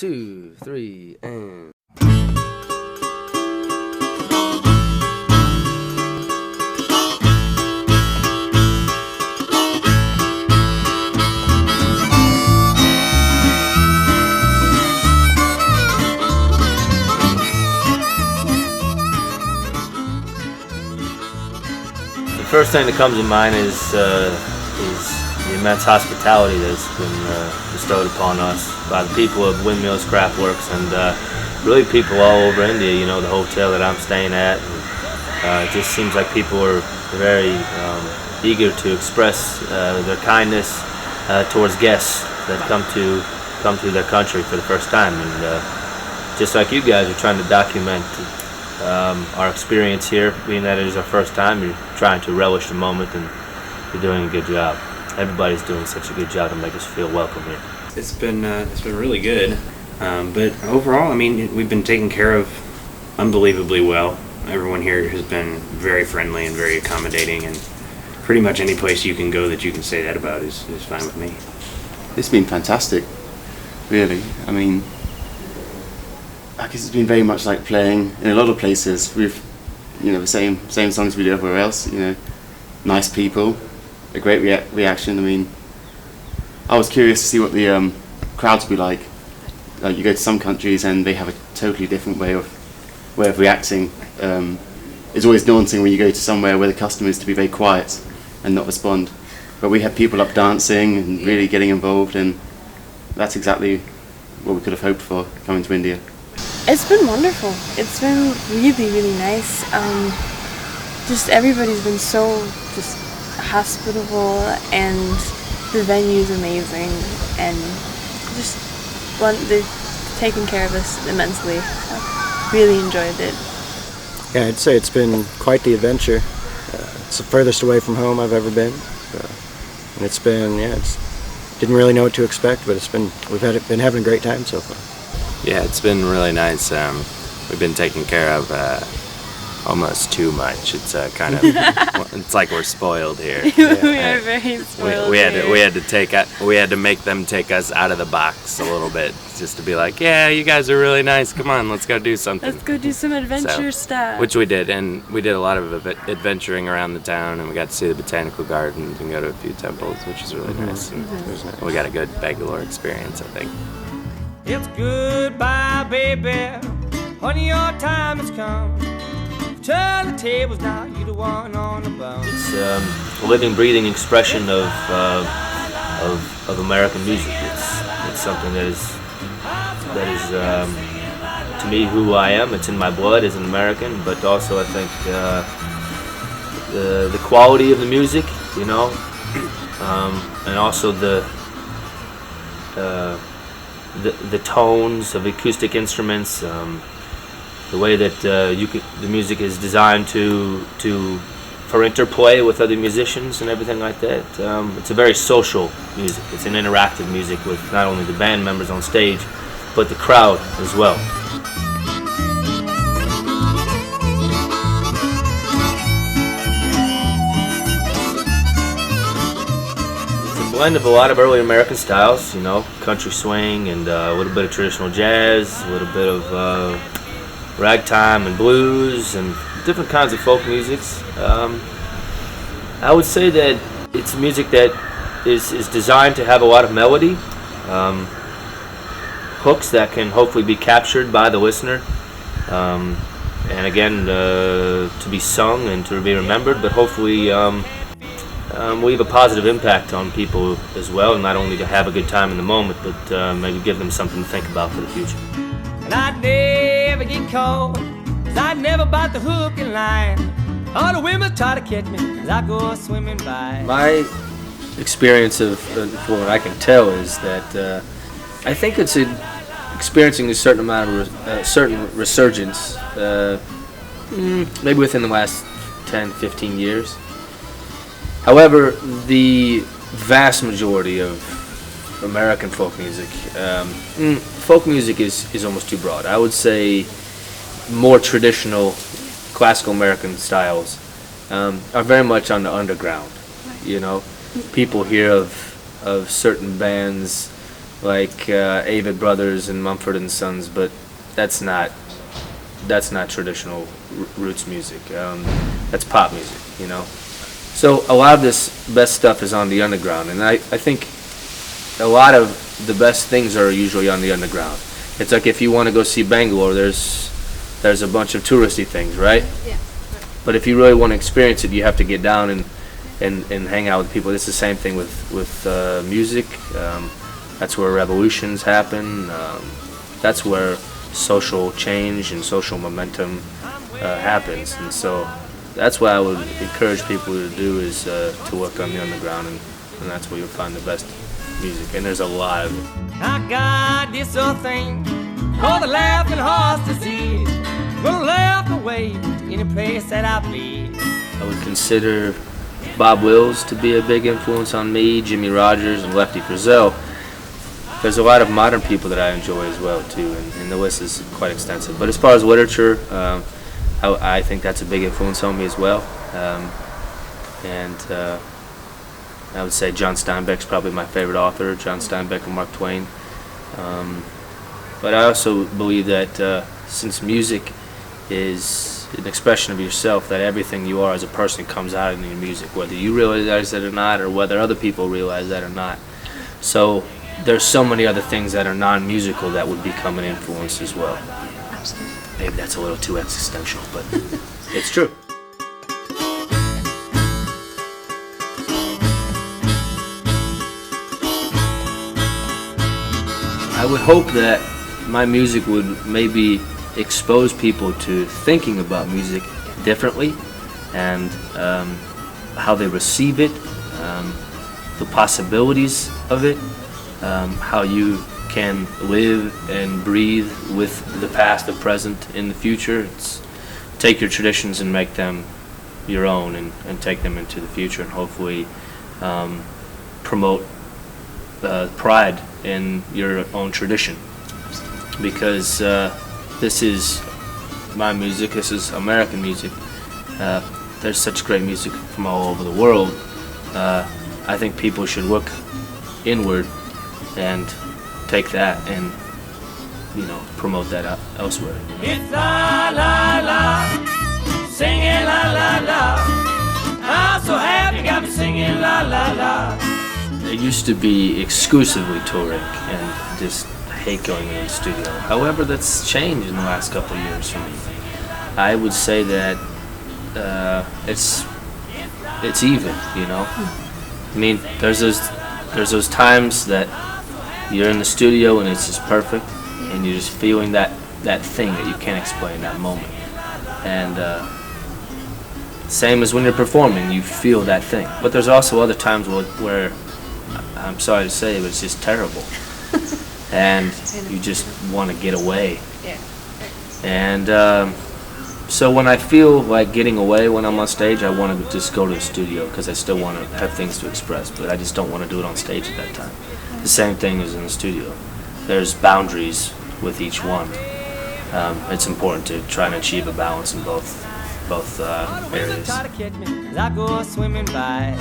2, 3, and... The first thing that comes to mind is the immense hospitality that's been bestowed upon us by the people of Windmills Craft Works and really people all over India. You know, the hotel that I'm staying at. And, it just seems like people are very eager to express their kindness towards guests that come to their country for the first time. And just like you guys are trying to document our experience here, being that it is our first time, you're trying to relish the moment, and you're doing a good job. Everybody's doing such a good job to make us feel welcome here. It's been really good, but overall, I mean, we've been taken care of unbelievably well. Everyone here has been very friendly and very accommodating, and pretty much any place you can go that you can say that about is fine with me. It's been fantastic, really. I mean, I guess it's been very much like playing in a lot of places with, you know, the same songs we do everywhere else. You know, nice people, a great reaction. I mean, I was curious to see what the crowds would be like. You go to some countries and they have a totally different way of reacting. It's always daunting when you go to somewhere where the custom is to be very quiet and not respond. But we had people up dancing and really getting involved, and that's exactly what we could have hoped for coming to India. It's been wonderful. It's been really, really nice. Just everybody's been so just hospitable, and the venue's amazing, and just they've taken care of us immensely. So really enjoyed it. Yeah, I'd say it's been quite the adventure. It's the furthest away from home I've ever been, and it's been didn't really know what to expect, but we've been having a great time so far. Yeah, it's been really nice. We've been taken care of almost too much. It's kind of it's like we're spoiled here. We are very spoiled. We had to make them take us out of the box a little bit, just to be like, yeah, you guys are really nice. Come on, let's go do something. Let's go do some adventure stuff. Which we did, and we did a lot of adventuring around the town, and we got to see the botanical gardens and go to a few temples, which is really nice. And we got a good Bangalore experience, I think. It's goodbye, baby. Honey, your time has come. Turn the tables now, you're the one on the bone. It's a living, breathing expression of American music. It's something that is to me who I am. It's in my blood as an American, but also I think the quality of the music, you know, and also the tones of acoustic instruments, the way that the music is designed for interplay with other musicians and everything like that. It's a very social music. It's an interactive music with not only the band members on stage, but the crowd as well. Blend of a lot of early American styles, you know, country swing and a little bit of traditional jazz, a little bit of ragtime and blues and different kinds of folk musics. I would say that it's music that is designed to have a lot of melody, hooks that can hopefully be captured by the listener, and again to be sung and to be remembered, but hopefully leave a positive impact on people as well, and not only to have a good time in the moment, but maybe give them something to think about for the future. And I'd never get caught, 'cause I'd never bite the hook and line. All the women try to catch me as I go swimming by. My experience of what I can tell is that I think it's experiencing a certain amount of certain resurgence, maybe within the last 10, 15 years. However, the vast majority of American folk music, folk music is almost too broad. I would say more traditional classical American styles are very much on the underground. You know, people hear of certain bands like Avett Brothers and Mumford and Sons, but that's not traditional roots music. That's pop music, you know. So a lot of this best stuff is on the underground, and I think a lot of the best things are usually on the underground. It's like if you want to go see Bangalore, there's a bunch of touristy things, right? Yeah. But if you really want to experience it, you have to get down and hang out with people. It's the same thing with music. That's where revolutions happen. That's where social change and social momentum happens. And so that's what I would encourage people to do is to work on the underground, and that's where you'll find the best music. And there's a lot of it. I got this old thing called the laughing horse disease. Gonna laugh away any place that I bleed. I would consider Bob Wills to be a big influence on me, Jimmy Rogers, and Lefty Frizzell. There's a lot of modern people that I enjoy as well too, and the list is quite extensive. But as far as literature, I think that's a big influence on me as well. I would say John Steinbeck's probably my favorite author, John Steinbeck and Mark Twain. But I also believe that since music is an expression of yourself, that everything you are as a person comes out in your music, whether you realize it or not, or whether other people realize that or not. So there's so many other things that are non-musical that would become an influence as well. Absolutely. Maybe that's a little too existential, but it's true. I would hope that my music would maybe expose people to thinking about music differently, and how they receive it, the possibilities of it, how you can live and breathe with the past, the present, in the future. Take your traditions and make them your own, and take them into the future, and hopefully promote pride in your own tradition, because this is my music, this is American music. There's such great music from all over the world. I think people should look inward and take that and, you know, promote that out elsewhere. It's la la la, singing la la la. I'm so happy, got me singing la la la. It used to be exclusively touring and just hate going into the studio. However, that's changed in the last couple of years for me. I would say that it's even, you know. I mean, there's those times that you're in the studio and it's just perfect, and you're just feeling that thing that you can't explain, that moment. And same as when you're performing, you feel that thing. But there's also other times where I'm sorry to say, but it's just terrible. And you just want to get away. Yeah. And so when I feel like getting away when I'm on stage, I want to just go to the studio, because I still want to have things to express, but I just don't want to do it on stage at that time. The same thing is in the studio. There's boundaries with each one. It's important to try and achieve a balance in both areas. I go swimming by.